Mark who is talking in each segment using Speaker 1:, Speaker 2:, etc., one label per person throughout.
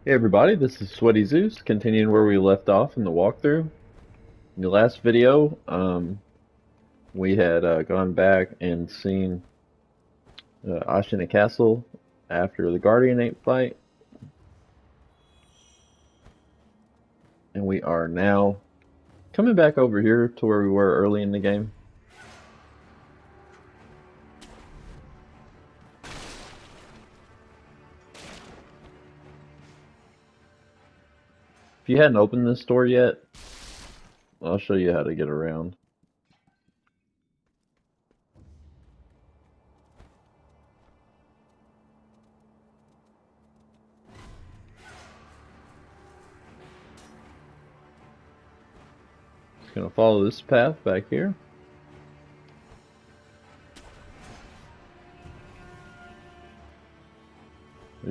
Speaker 1: Hey everybody, this is Sweaty Zeus, continuing where we left off in the walkthrough. In the last video, we had gone back and seen Ashina Castle after the Guardian Ape fight, and we are now coming back over here to where we were early in the game. If you hadn't opened this door yet, I'll show you how to get around. Just gonna follow this path back here.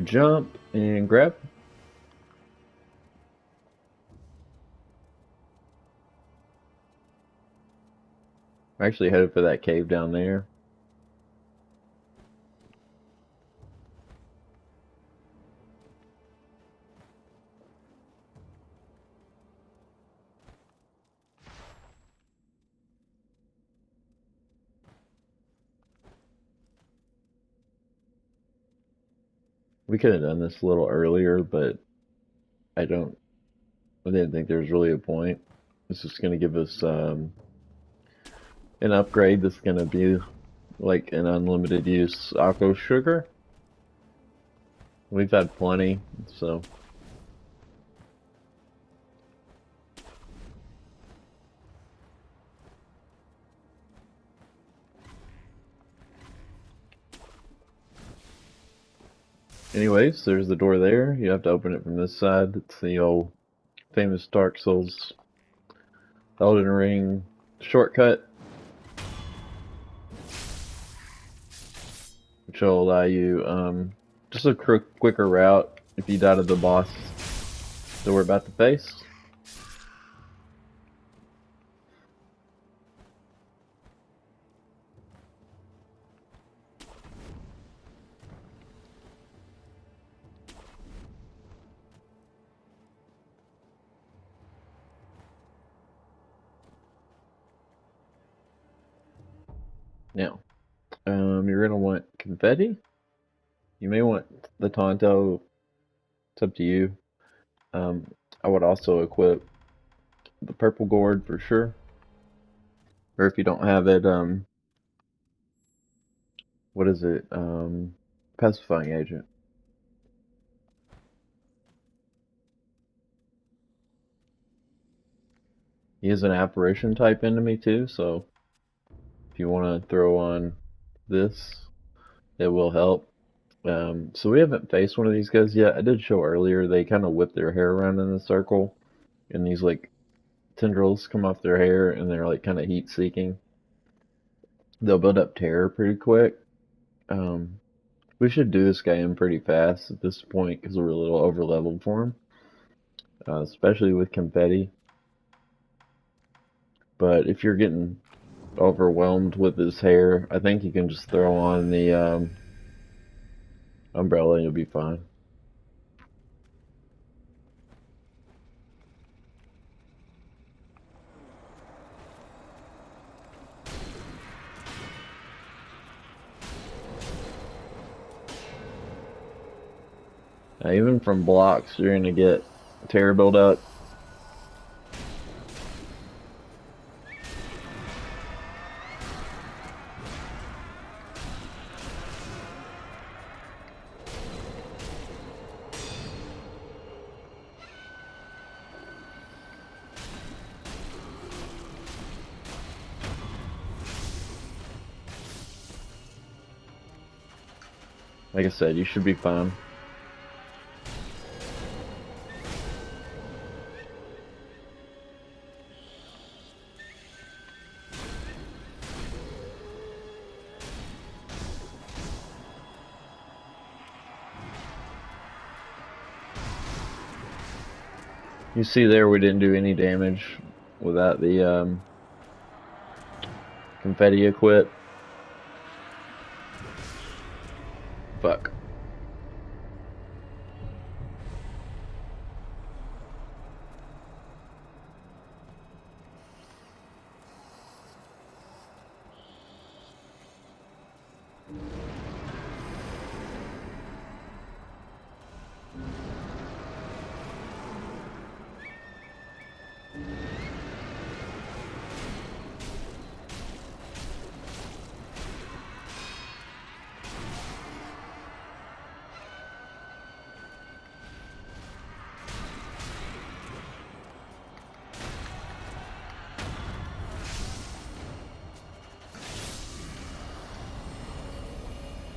Speaker 1: Jump and grab. I'm actually headed for that cave down there. We could have done this a little earlier, but I didn't think there was really a point. It's just going to give us an upgrade that's going to be like an unlimited use Akko sugar. We've had plenty, so. Anyways, there's the door there. You have to open it from this side. It's the old famous Dark Souls Elden Ring shortcut, which will allow you just a quicker route if you die to the boss that we're about to face. Now, you're gonna want confetti. You may want the Tonto. It's up to you. I would also equip the purple gourd for sure. Or if you don't have it, what is it? Pacifying agent. He is an apparition type enemy too, so if you want to throw on this, it will help. So we haven't faced one of these guys yet. I did show earlier they kind of whip their hair around in a circle, and these like tendrils come off their hair, and they're like kind of heat seeking. They'll build up terror pretty quick. Um, we should do this guy in pretty fast at this point because we're a little over leveled for him, especially with confetti. But if you're getting overwhelmed with his hair, I think you can just throw on the umbrella and you'll be fine. Now, even from blocks, you're going to get terror build up. Like I said, you should be fine. You see there we didn't do any damage without the confetti equip. Fuck.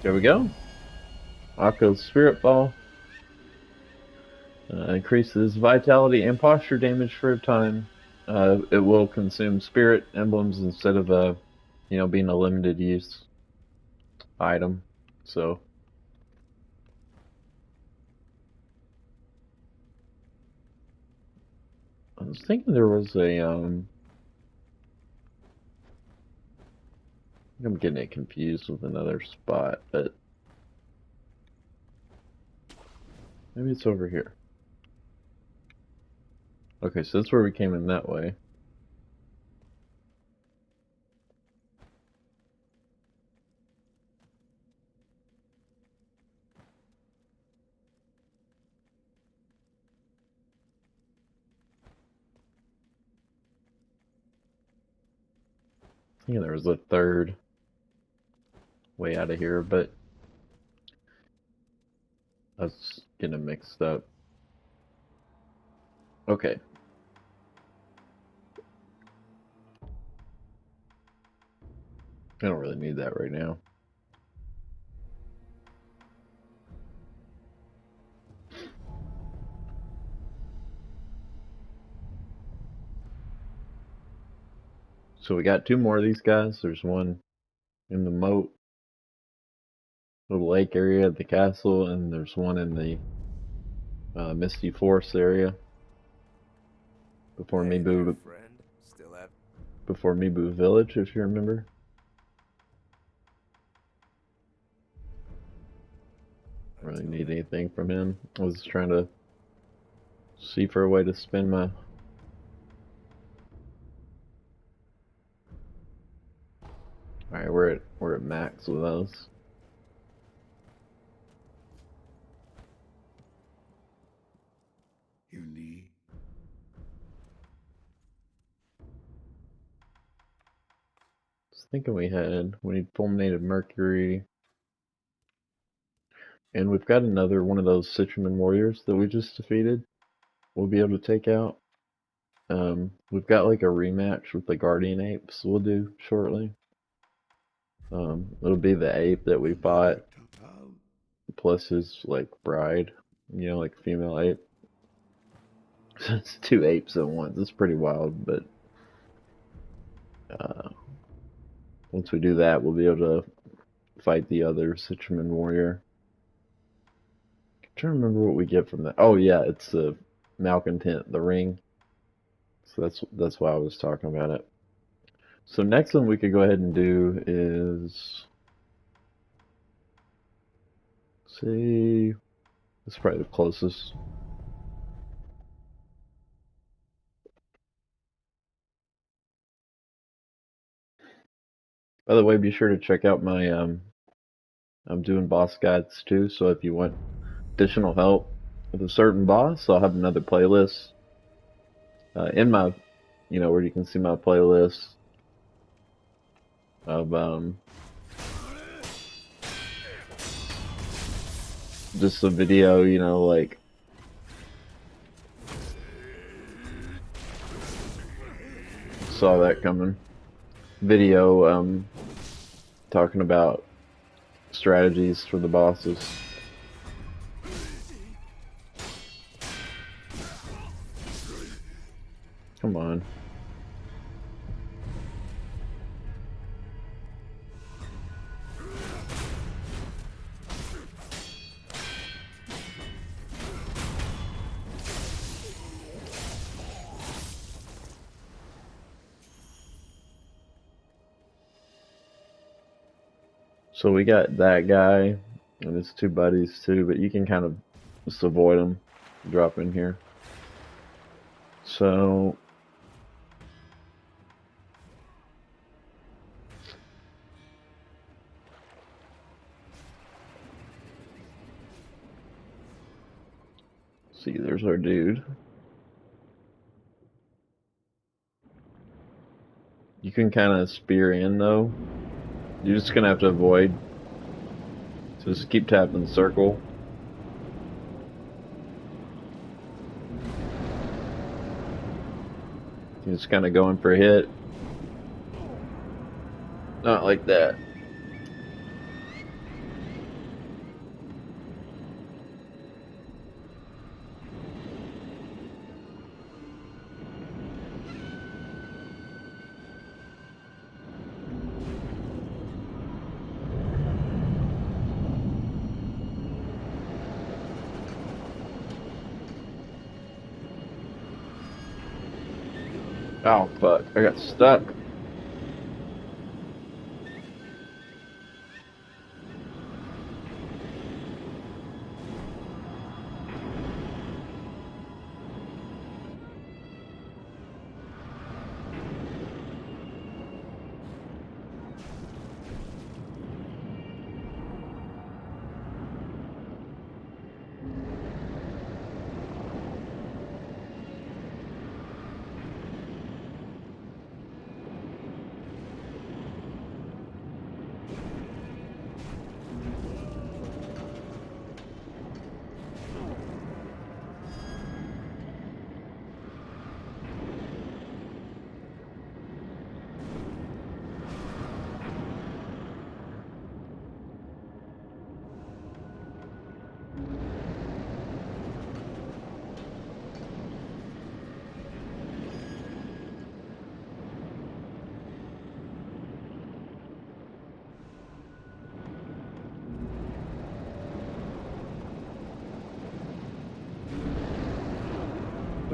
Speaker 1: There we go. Akko's Spirit Ball. Increases vitality and posture damage for a time. It will consume spirit emblems instead of being a limited use item. So I was thinking there was a I'm getting it confused with another spot, but maybe it's over here. Okay, so that's where we came in that way. I think there was a third way out of here, but I was getting mixed up. Okay. I don't really need that right now. So we got two more of these guys. There's one in the moat, little lake area at the castle, and there's one in the Misty Forest area before Mibu Village, if you remember. Really need anything from him. I was trying to see for a way to spend my Alright, we're at max with those.
Speaker 2: You need.
Speaker 1: I was thinking we need fulminated mercury. And we've got another one of those Citraman warriors that we just defeated. We'll be able to take out. We've got like a rematch with the guardian apes we'll do shortly. It'll be the ape that we fought plus his like bride, like female ape. It's two apes at once. It's pretty wild, but once we do that, we'll be able to fight the other Citraman warrior. I'm trying to remember what we get from that. Oh yeah, it's the malcontent, the ring. So that's why I was talking about it. So next one we could go ahead and do is, see, it's probably the closest. By the way, be sure to check out my I'm doing boss guides too. So if you want additional help with a certain boss, I'll have another playlist in my, where you can see my playlist of just a video, like saw that coming. Video talking about strategies for the bosses. Come on. So we got that guy and his two buddies too, but you can kind of just avoid them, drop in here. So see, there's our dude. You can kind of spear in though. You're just gonna have to avoid. So just keep tapping the circle. You're just kind of going for a hit. Not like that. Oh fuck! I got stuck.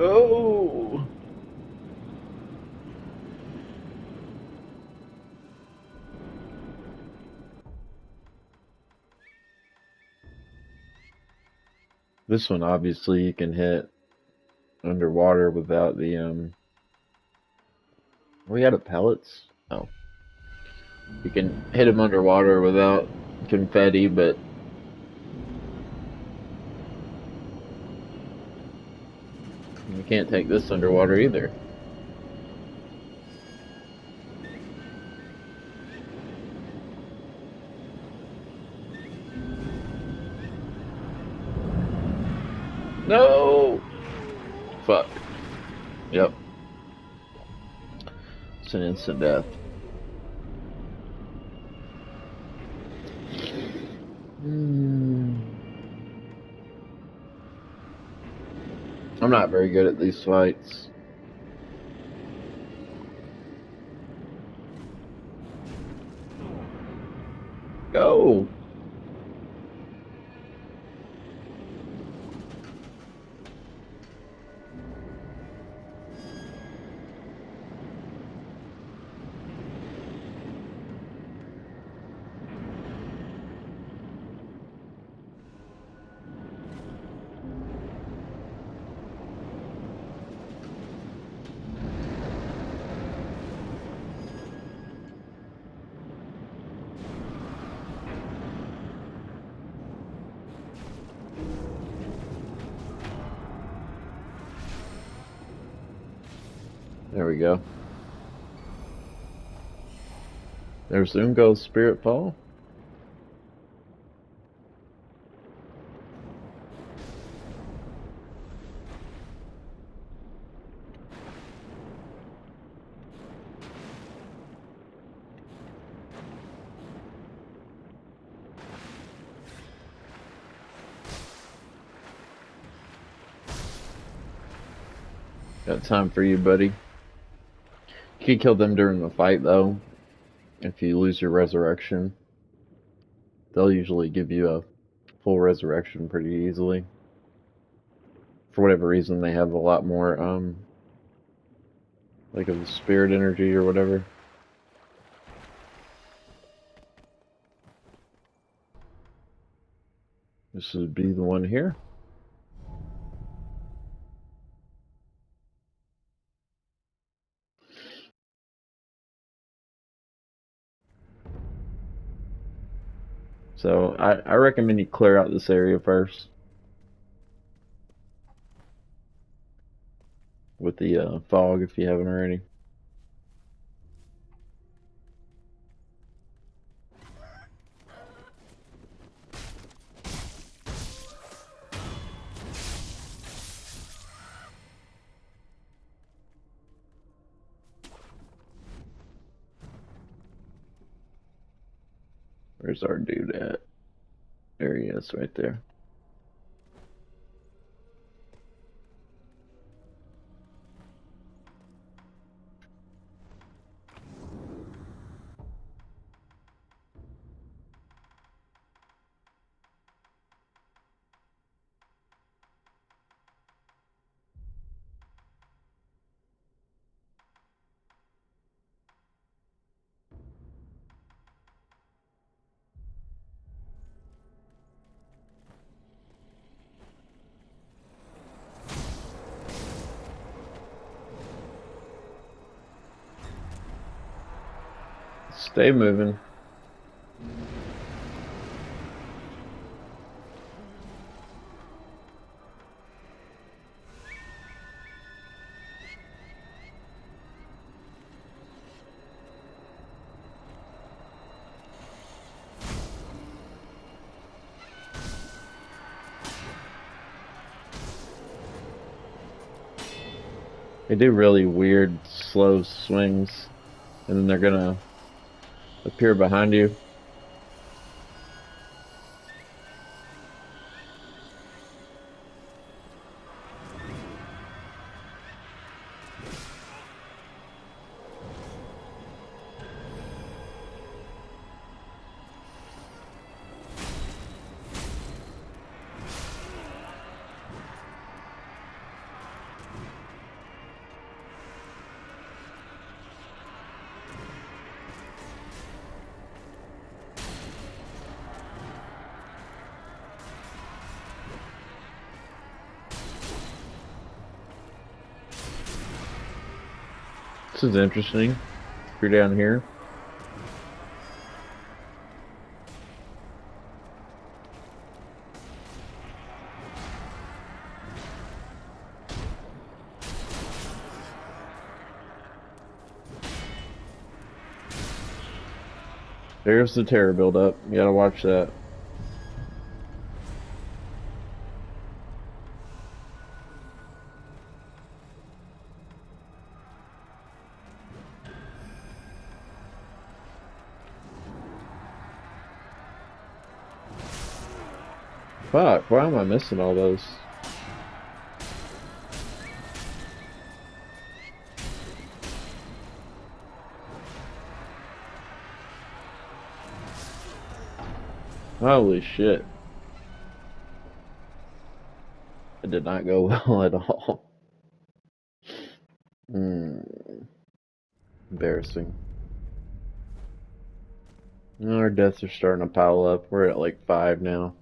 Speaker 1: Oh! This one obviously you can hit underwater without the we got a pellets. Oh, you can hit him underwater without confetti, but you can't take this underwater either. No! Fuck. Yep. It's an instant death. I'm not very good at these fights. Go! There we go. There's Ungo's Spirit Fall. Got time for you, buddy. You can kill them during the fight, though. If you lose your resurrection, they'll usually give you a full resurrection pretty easily. For whatever reason, they have a lot more, like of the spirit energy or whatever. This would be the one here. So I recommend you clear out this area first with the fog if you haven't already. Where's our dude at? There he is, right there. Stay moving. They do really weird, slow swings, and then they're gonna appear behind you. This is interesting. If you're down here. There's the terror buildup. You gotta watch that. Fuck, why am I missing all those? Holy shit. It did not go well at all. Embarrassing. Our deaths are starting to pile up. We're at like 5 now.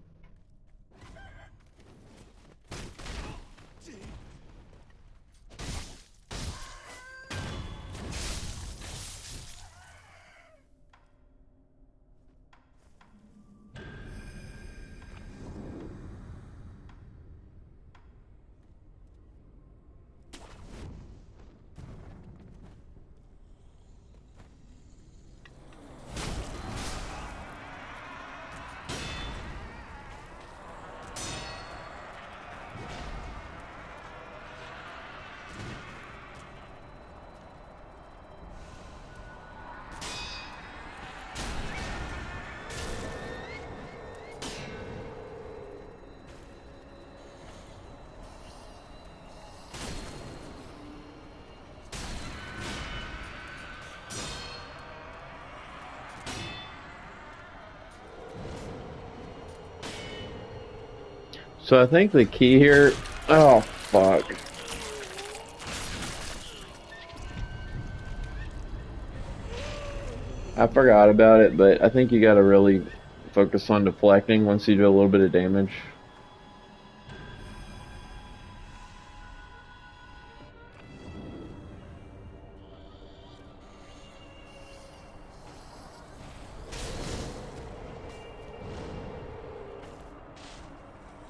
Speaker 1: So I think the key here... Oh, fuck. I forgot about it, but I think you gotta really focus on deflecting once you do a little bit of damage.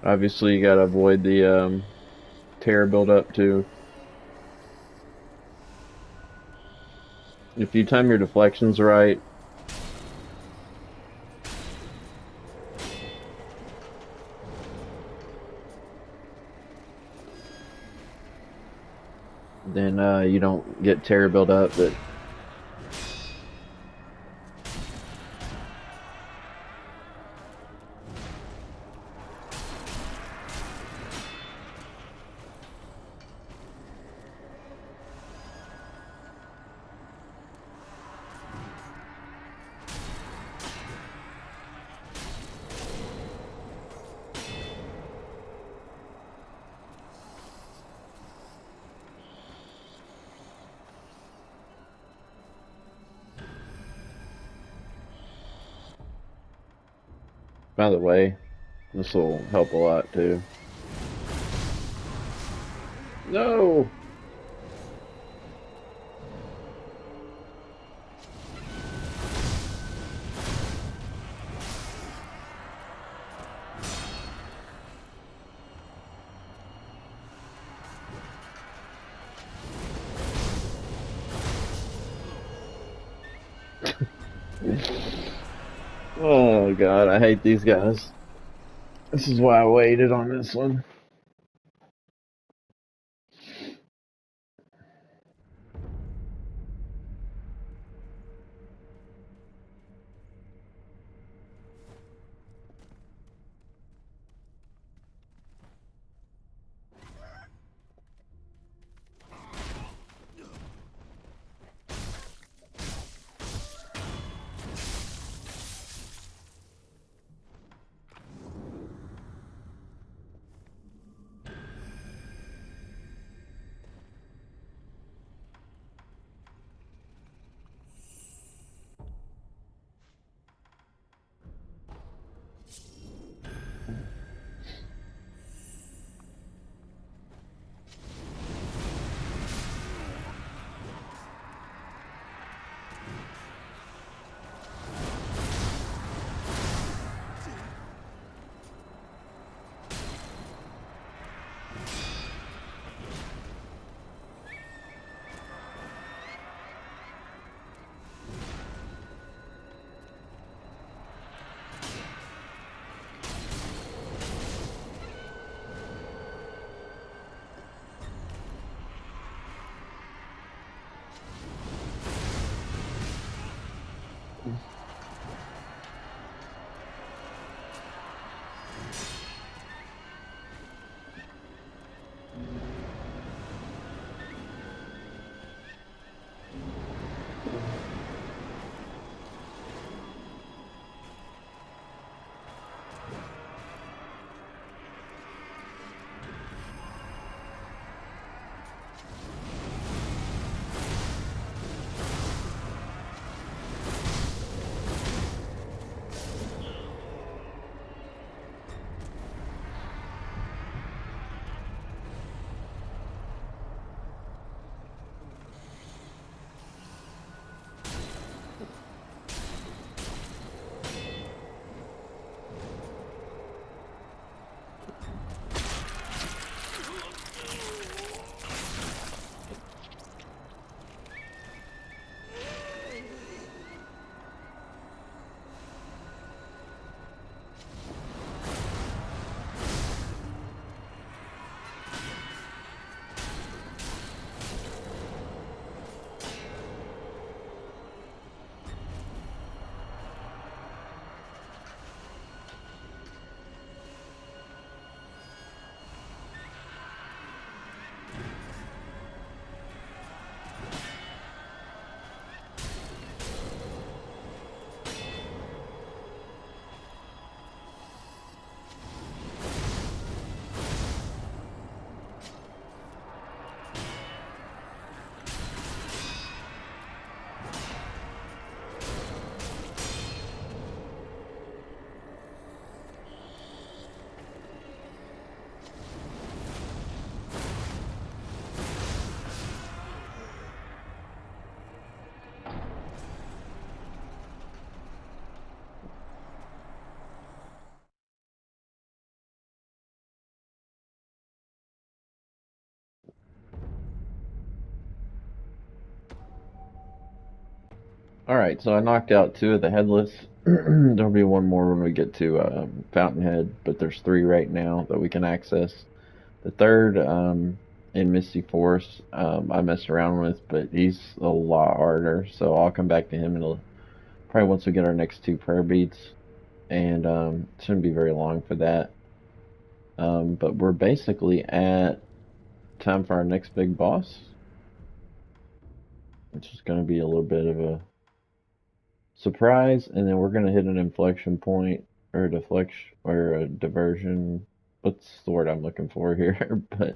Speaker 1: Obviously, you gotta avoid the terror buildup too. If you time your deflections right, then you don't get terror buildup. But by the way, this will help a lot too. No! Oh god, I hate these guys. This is why I waited on this one. Alright, so I knocked out two of the headless. There'll be one more when we get to Fountainhead, but there's three right now that we can access. The third, in Misty Forest, I messed around with, but he's a lot harder, so I'll come back to him in probably once we get our next two prayer beads, and it shouldn't be very long for that. But we're basically at time for our next big boss, which is going to be a little bit of a surprise, and then we're going to hit an inflection point or a deflection or a diversion. What's the word I'm looking for here? But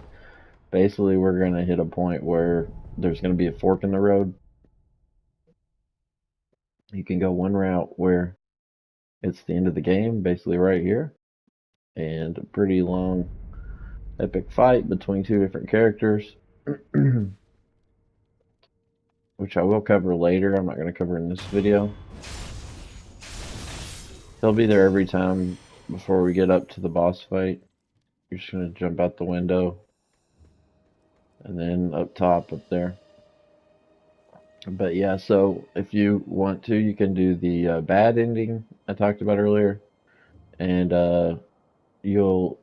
Speaker 1: basically, we're going to hit a point where there's going to be a fork in the road. You can go one route where it's the end of the game, basically right here, and a pretty long epic fight between two different characters, which I will cover later. I'm not going to cover in this video. They'll be there every time before we get up to the boss fight. You're just going to jump out the window, and then up top, up there. But yeah, so if you want to, you can do the bad ending I talked about earlier, and you'll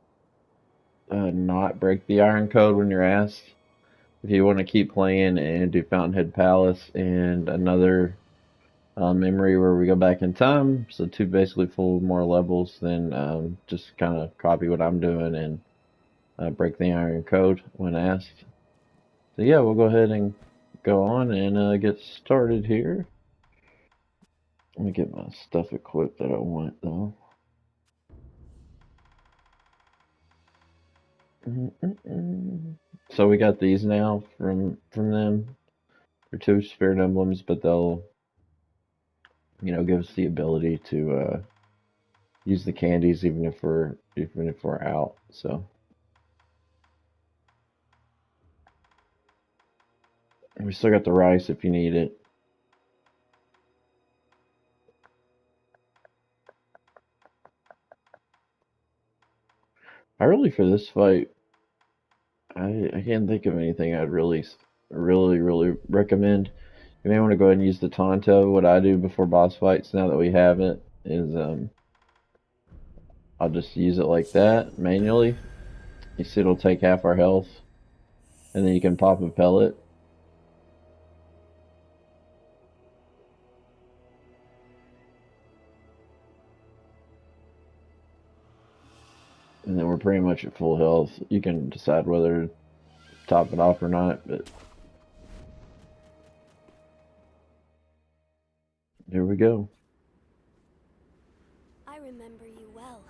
Speaker 1: not break the iron code when you're asked. If you want to keep playing and do Fountainhead Palace and another memory where we go back in time, so two basically full more levels, then just kind of copy what I'm doing and break the iron code when asked. So yeah, we'll go ahead and go on and get started here. Let me get my stuff equipped that I want though. So we got these now from them. They're two spirit emblems, but they'll give us the ability to use the candies even if we're out. So we still got the rice if you need it. I really for this fight, I can't think of anything I'd really recommend. You may want to go ahead and use the Tonto. What I do before boss fights, now that we have it, is I'll just use it like that manually. You see, it'll take half our health, and then you can pop a pellet, and then we're pretty much at full health. You can decide whether to top it off or not, but here we go.
Speaker 2: I remember you well.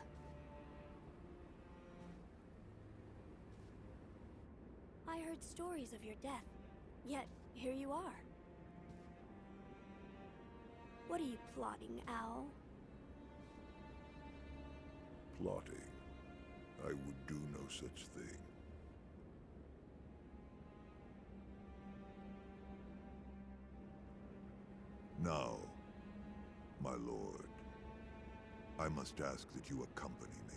Speaker 2: I heard stories of your death, yet here you are. What are you plotting, Owl?
Speaker 3: Plotting? I would do no such thing. Now, my lord, I must ask that you accompany me.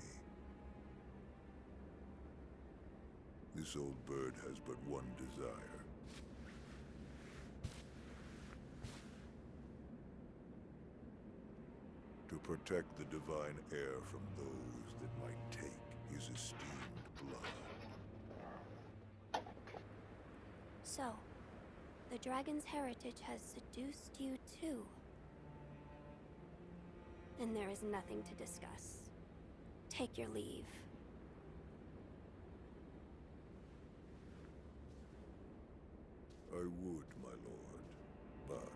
Speaker 3: This old bird has but one desire. To protect the divine heir from those that might take his esteemed blood.
Speaker 2: So, the dragon's heritage has seduced you too. Then there is nothing to discuss. Take your leave.
Speaker 3: I would, my lord, but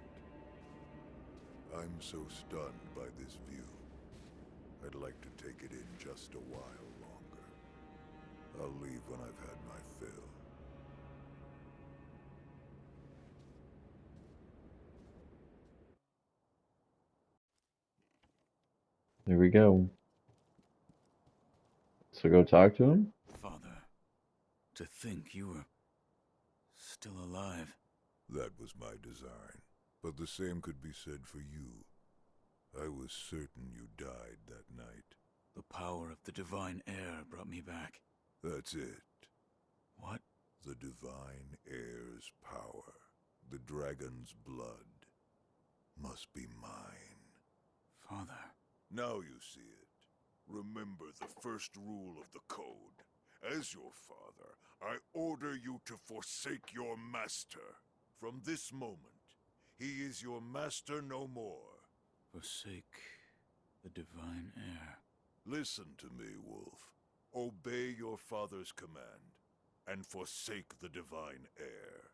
Speaker 3: I'm so stunned by this view. I'd like to take it in just a while longer. I'll leave when I've had my fill.
Speaker 1: Here we go. So go talk to him.
Speaker 4: Father, to think you were still alive.
Speaker 3: That was my design, but the same could be said for you. I was certain you died that night.
Speaker 4: The power of the divine heir brought me back.
Speaker 3: That's it.
Speaker 4: What?
Speaker 3: The divine heir's power, the dragon's blood, must be mine.
Speaker 4: Father.
Speaker 3: Now you see it. Remember the first rule of the code. As your father, I order you to forsake your master. From this moment, he is your master no more.
Speaker 4: Forsake the divine heir.
Speaker 3: Listen to me, Wolf. Obey your father's command, and forsake the divine heir.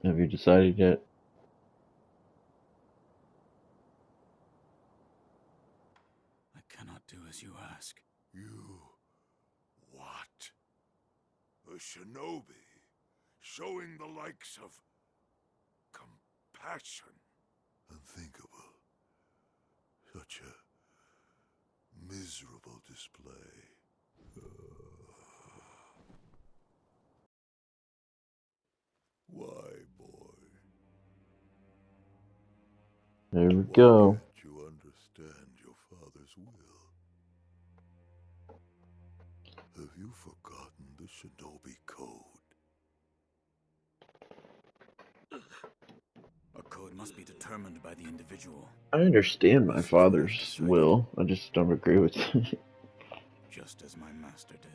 Speaker 1: Have you decided yet?
Speaker 4: I cannot do as you ask.
Speaker 3: You... what? A shinobi, showing the likes of compassion. Unthinkable. Such a miserable display. Why, boy?
Speaker 1: There we
Speaker 3: Why
Speaker 1: go.
Speaker 3: can't you understand your father's will? Have you forgotten the shinobi code?
Speaker 4: A code must be determined by the individual,
Speaker 1: I understand my
Speaker 3: This is well
Speaker 1: father's
Speaker 3: decided.
Speaker 1: will. I just don't agree with it.
Speaker 4: just as my master did.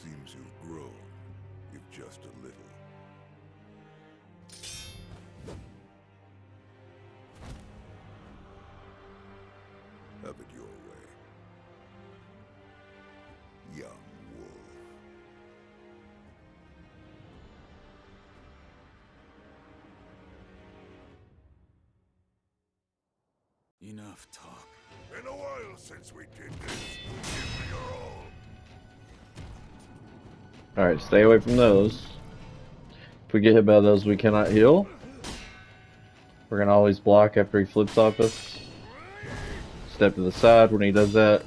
Speaker 3: Seems you've grown, if just a little. Have it your way, young wolf.
Speaker 4: Enough talk.
Speaker 3: Been a while since we did this. Give me your all.
Speaker 1: Alright, stay away from those. If we get hit by those, we cannot heal. We're gonna always block after he flips off us. Step to the side when he does that.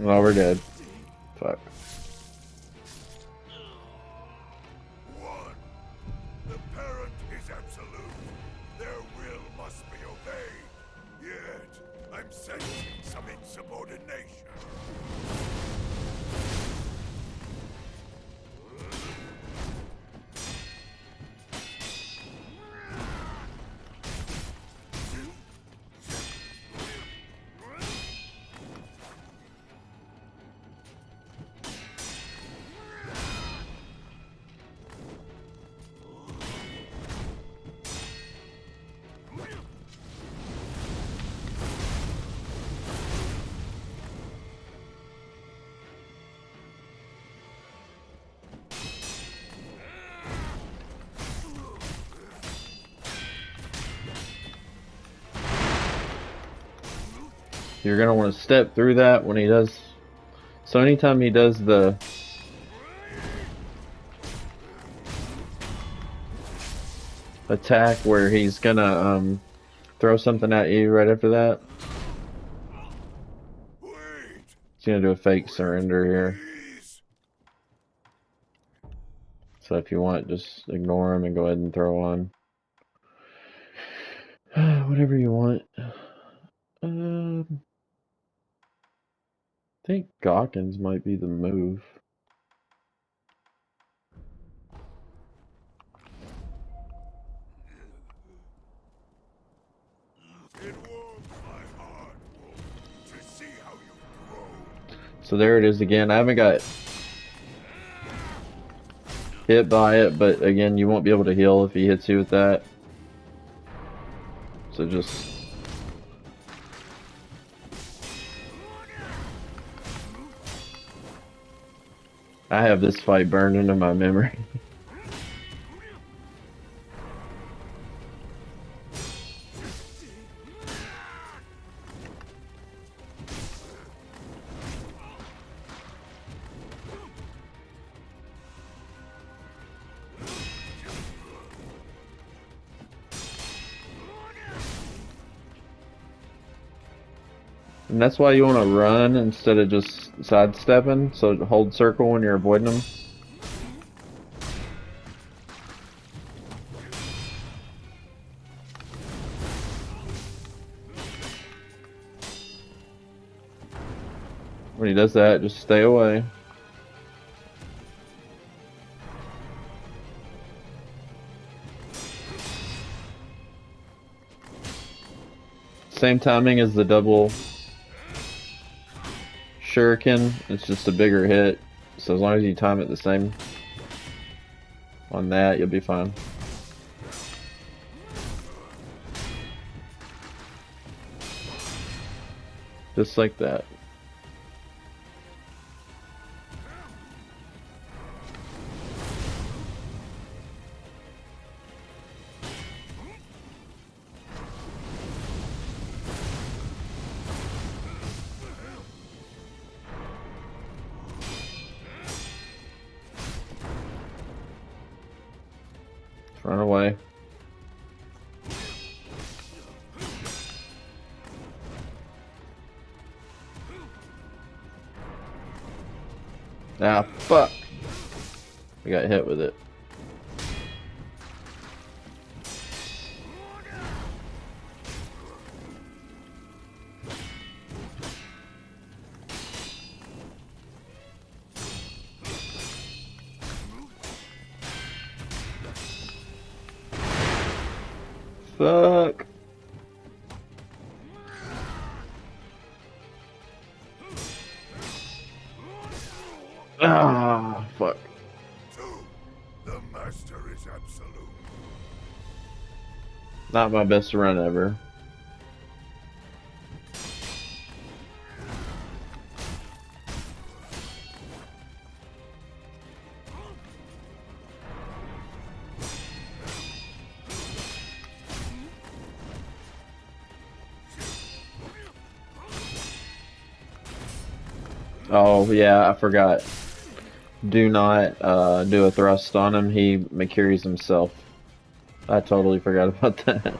Speaker 1: Oh, we're dead. Fuck.
Speaker 3: One. The parent is absolute. Their will must be obeyed. Yet, I'm sensing some insubordination.
Speaker 1: You're gonna want to step through that when he does. So anytime he does the attack where he's gonna throw something at you right after that,
Speaker 3: Wait.
Speaker 1: he's gonna do a fake surrender here.
Speaker 3: Please.
Speaker 1: So if you want, just ignore him and go ahead and throw on whatever you want. I think Gawkins might be the move.
Speaker 3: It warms my heart, Wolf, to see how you've grown.
Speaker 1: So there it is again. I haven't got hit by it, but again, you won't be able to heal if he hits you with that. So just... I have this fight burned into my memory. And that's why you want to run instead of just sidestepping. So hold circle when you're avoiding them. When he does that, just stay away. Same timing as the double shuriken. It's just a bigger hit. So as long as you time it the same on that, you'll be fine. Just like that. Run away. Ah, fuck. I got hit with it. Fuck. Ah, fuck.
Speaker 3: The master is absolute.
Speaker 1: Not my best run ever. Oh, yeah, I forgot. Do not do a thrust on him. He McCurries himself. I totally forgot about that.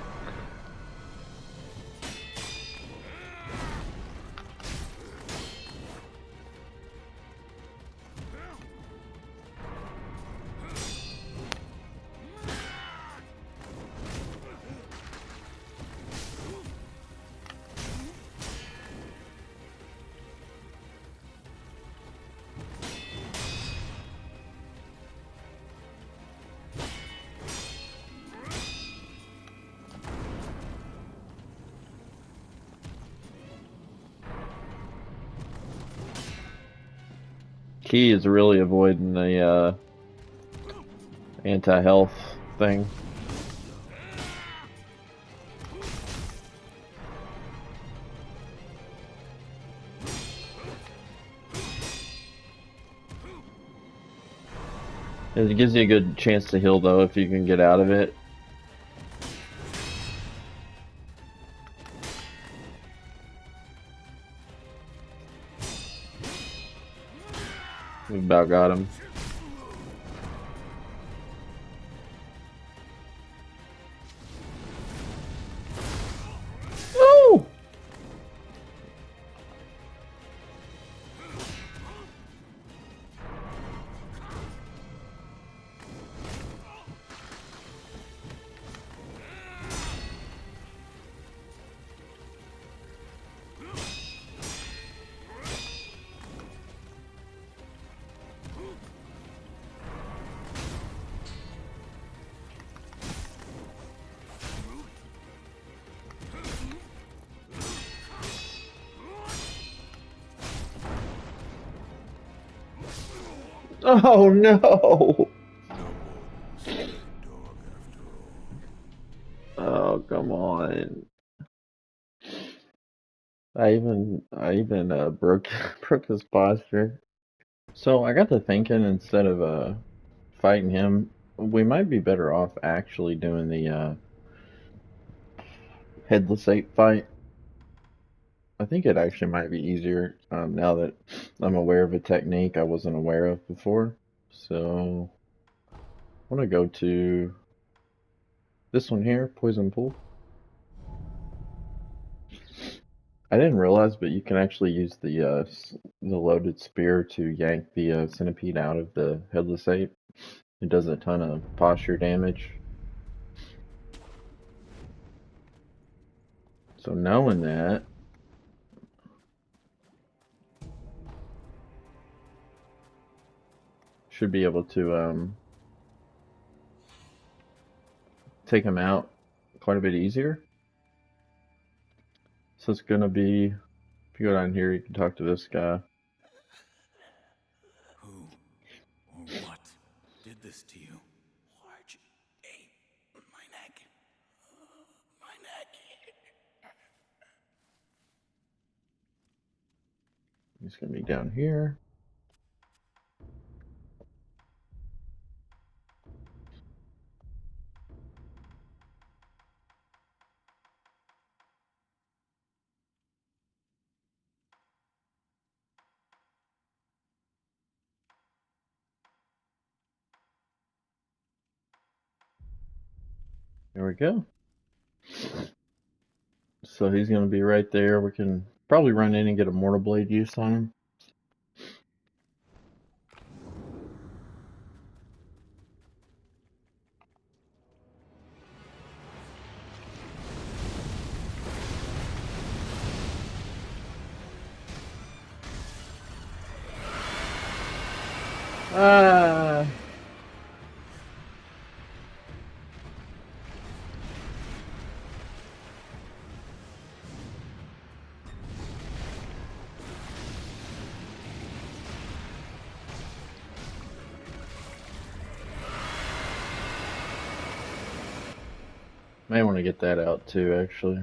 Speaker 1: Key is really avoiding the anti-health thing. It gives you a good chance to heal though if you can get out of it. We about got him. Oh! Oh no!
Speaker 3: No more stray dog after all.
Speaker 1: Oh, come on. I even broke broke his posture. So I got to thinking instead of fighting him, we might be better off actually doing the headless ape fight. I think it actually might be easier now that I'm aware of a technique I wasn't aware of before. So I want to go to this one here, Poison Pool. I didn't realize, but you can actually use the loaded spear to yank the centipede out of the headless ape. It does a ton of posture damage. So knowing that, should be able to take him out quite a bit easier. So it's gonna be, if you go down here, you can talk to this guy.
Speaker 4: Who or what did this to you? Large ape. My neck. My neck.
Speaker 1: He's gonna be down here. There we go. So he's gonna be right there. We can probably run in and get a mortal blade use on him. Ah! May want to get that out too, actually.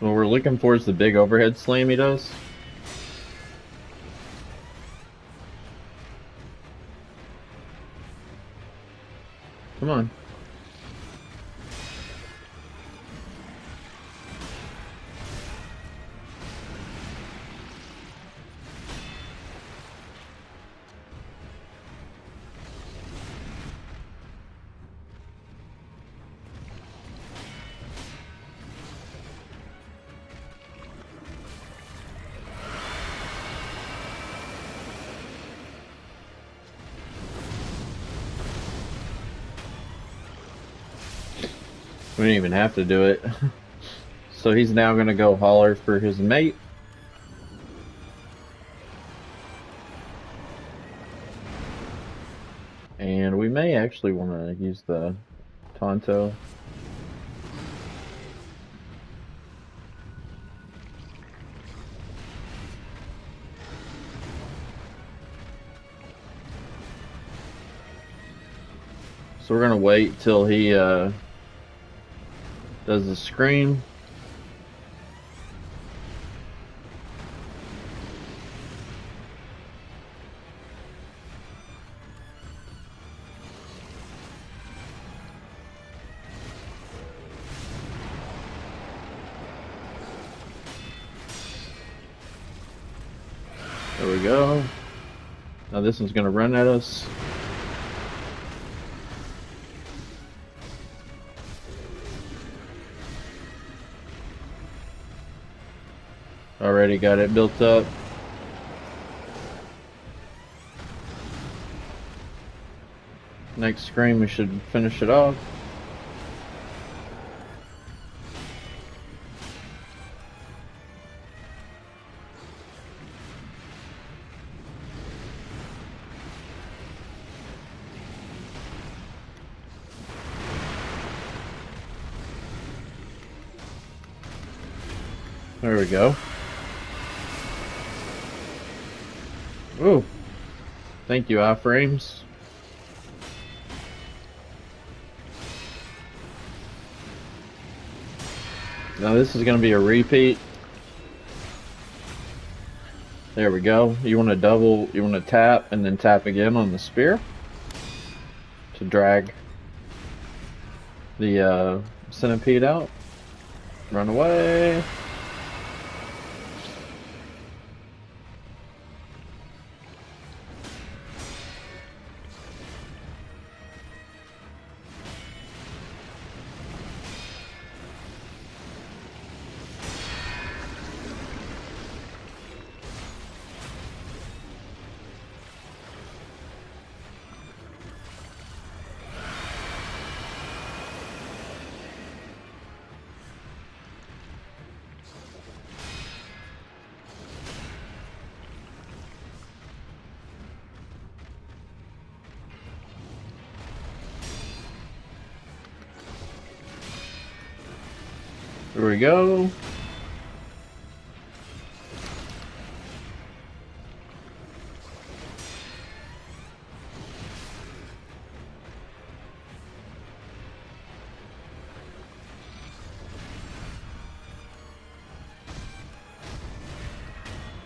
Speaker 1: What we're looking for is the big overhead slam he does. Come on. We didn't even have to do it. So he's now going to go holler for his mate. And we may actually want to use the Tonto. So we're going to wait till he does the scream. There we go. Now this one's going to run at us. Already got it built up. Next scream we should finish it off. There we go. Ooh. Thank you, iframes. Now this is going to be a repeat. There we go. You want to tap and then tap again on the spear to drag the centipede out. Run away. Here we go.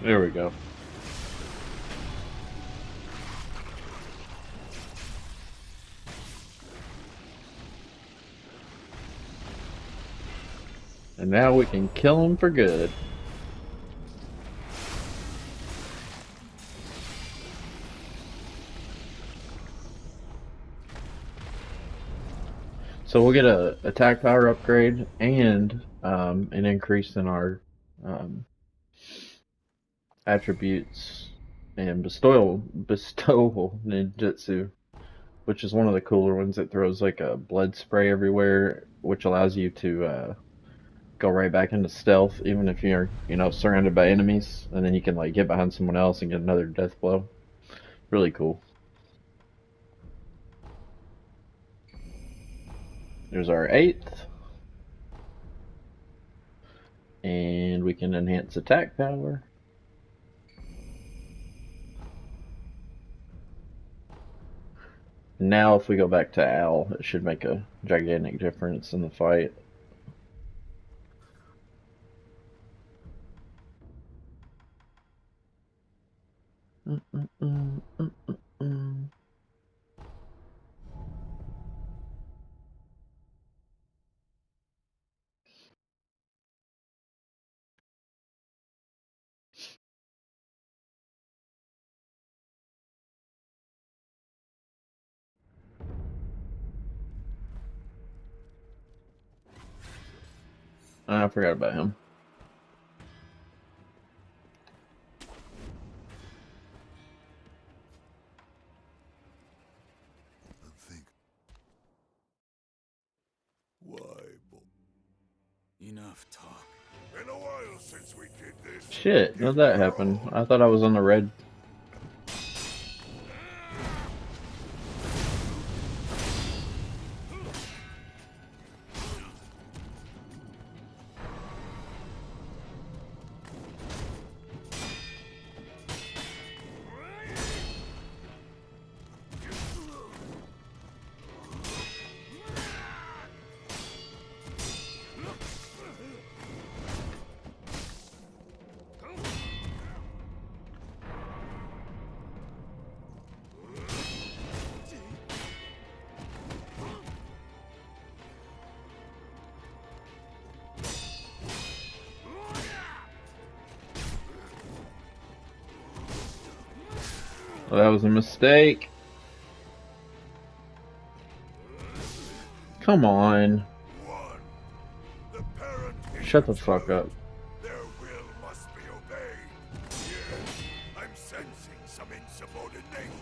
Speaker 1: There we go. And now we can kill him for good. So we'll get a attack power upgrade and an increase in our attributes and bestowal ninjutsu, which is one of the cooler ones. It throws like a blood spray everywhere, which allows you to go right back into stealth, even if you're, surrounded by enemies, and then you can like get behind someone else and get another death blow. Really cool. There's our 8th. And we can enhance attack power. Now if we go back to Al, it should make a gigantic difference in the fight. I forgot about him.
Speaker 3: I think. Why, Bob?
Speaker 4: Enough talk.
Speaker 3: Been a while since we did this.
Speaker 1: Shit, how'd that happen? I thought I was on the red. Well, that was a mistake. Come on.
Speaker 3: One. The parent is
Speaker 1: Shut the fuck up.
Speaker 3: Their will must be obeyed. Yes, I'm sensing some insubordination.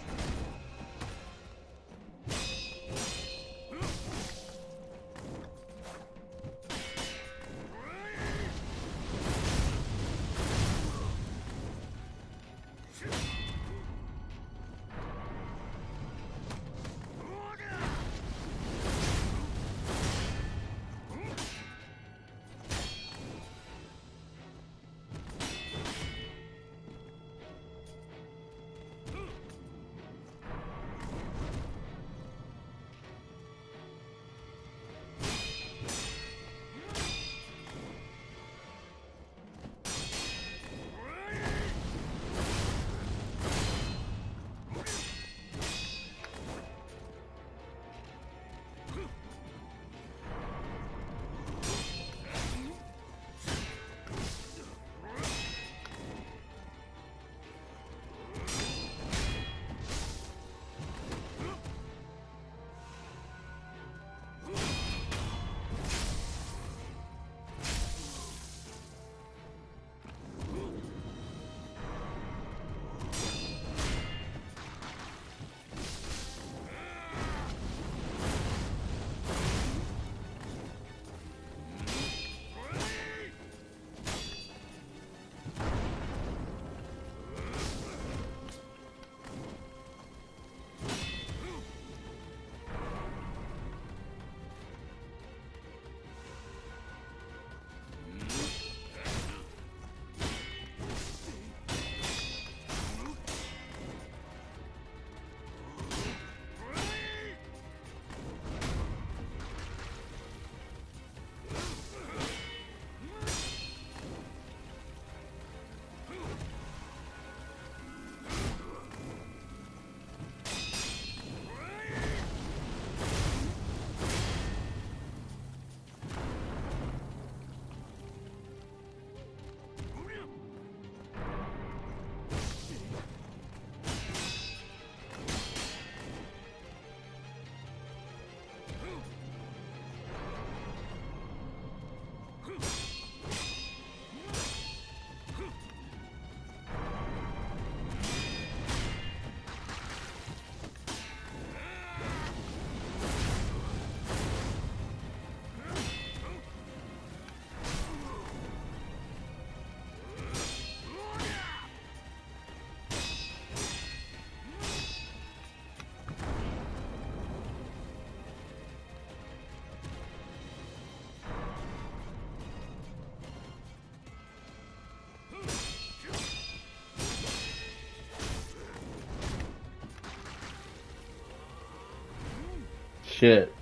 Speaker 1: shit.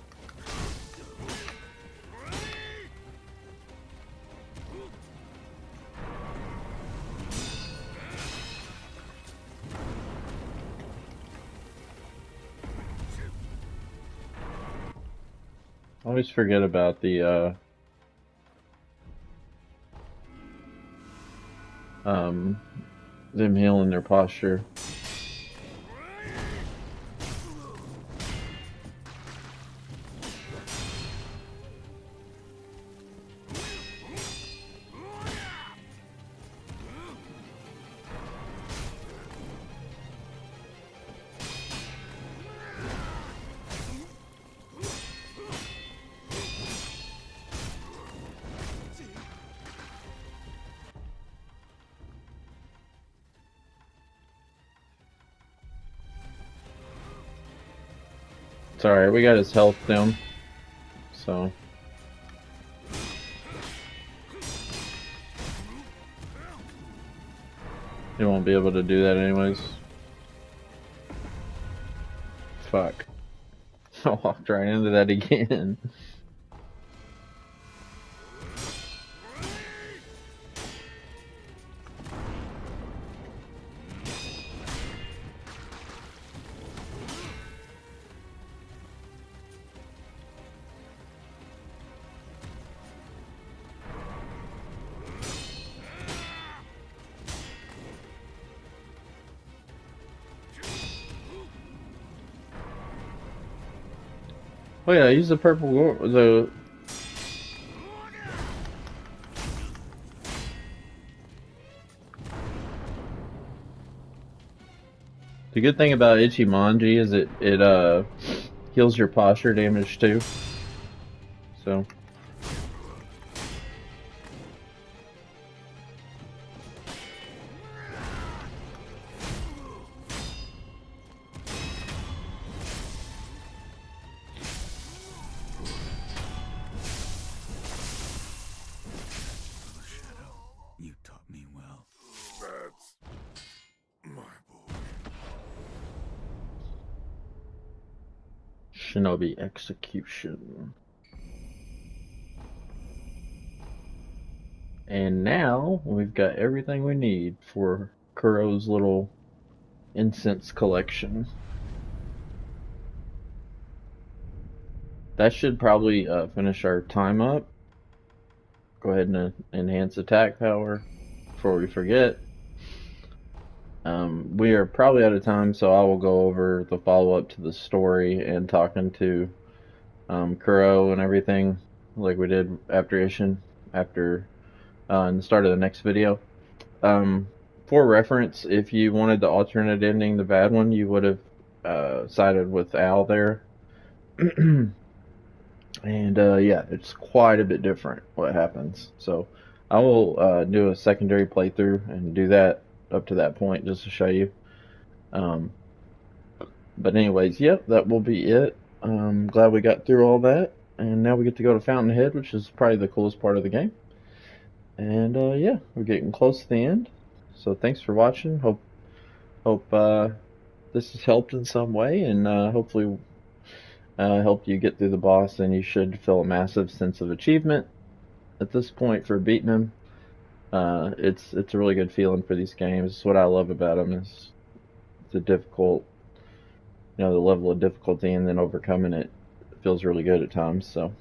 Speaker 1: I always forget about the them healing their posture. It's alright, we got his health down. So. He won't be able to do that anyways. Fuck. I walked right into that again. Oh yeah, use the purple the good thing about Ichimonji is it heals your posture damage too. So
Speaker 4: You taught me well.
Speaker 3: That's my boy.
Speaker 1: Shinobi execution. And now we've got everything we need for Kuro's little incense collection. That should probably finish our time up. Go ahead and enhance attack power before we forget. We are probably out of time, so I will go over the follow-up to the story and talking to Kuro and everything like we did after Ishin, after in the start of the next video. For reference, if you wanted the alternate ending, the bad one, you would have sided with Al there. And yeah, it's quite a bit different what happens. So I will do a secondary playthrough and do that up to that point just to show you. But anyways, yep, that will be it. Glad we got through all that. And now we get to go to Fountainhead, which is probably the coolest part of the game. And yeah, we're getting close to the end. So thanks for watching. Hope this has helped in some way, and hopefully helped you get through the boss. And you should feel a massive sense of achievement at this point for beating him. It's a really good feeling for these games. It's what I love about them is the difficult, the level of difficulty, and then overcoming it feels really good at times. So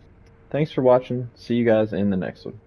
Speaker 1: thanks for watching. See you guys in the next one.